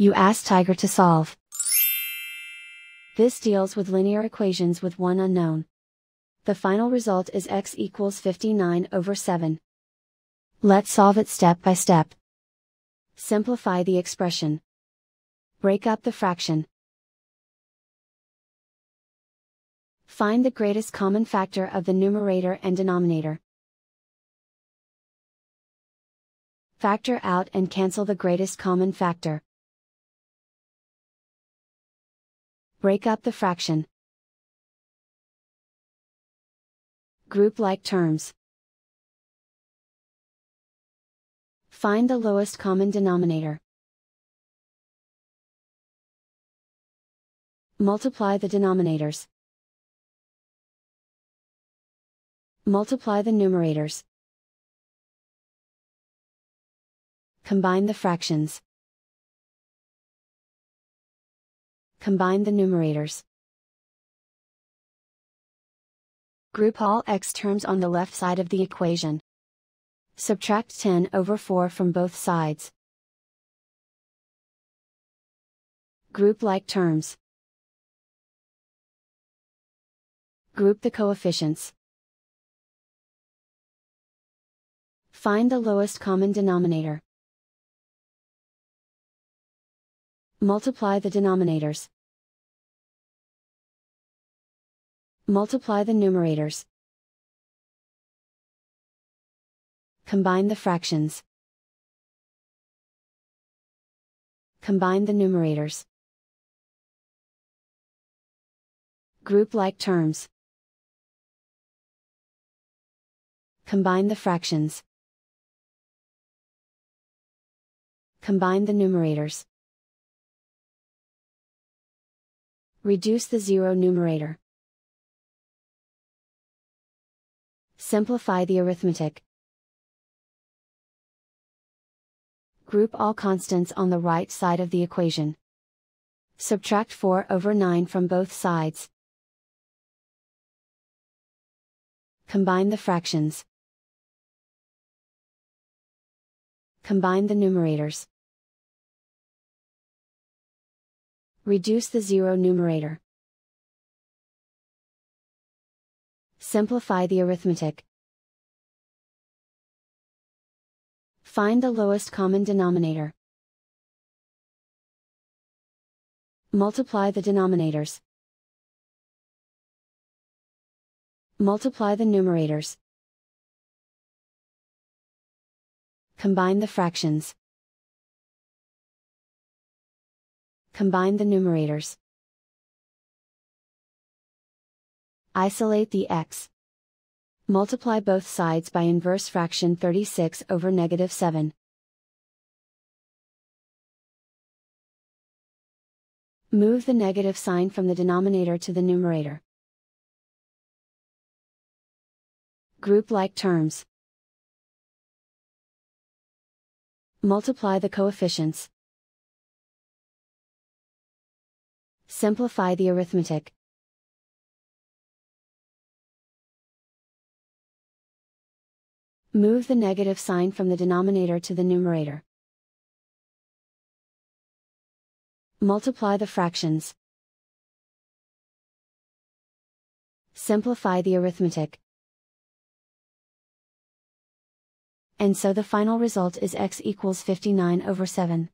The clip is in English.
You ask Tiger to solve. This deals with linear equations with one unknown. The final result is x equals 59/7. Let's solve it step by step. Simplify the expression. Break up the fraction. Find the greatest common factor of the numerator and denominator. Factor out and cancel the greatest common factor. Break up the fraction. Group like terms. Find the lowest common denominator. Multiply the denominators. Multiply the numerators. Combine the fractions. Combine the numerators. Group all x terms on the left side of the equation. Subtract 10/4 from both sides. Group like terms. Group the coefficients. Find the lowest common denominator. Multiply the denominators. Multiply the numerators. Combine the fractions. Combine the numerators. Group like terms. Combine the fractions. Combine the numerators. Reduce the zero numerator. Simplify the arithmetic. Group all constants on the right side of the equation. Subtract 4/9 from both sides. Combine the fractions. Combine the numerators. Reduce the zero numerator. Simplify the arithmetic. Find the lowest common denominator. Multiply the denominators. Multiply the numerators. Combine the fractions. Combine the numerators. Isolate the x. Multiply both sides by inverse fraction 36/7. Move the negative sign from the denominator to the numerator. Group like terms. Multiply the coefficients. Simplify the arithmetic. Move the negative sign from the denominator to the numerator. Multiply the fractions. Simplify the arithmetic. And so the final result is x equals 59/7.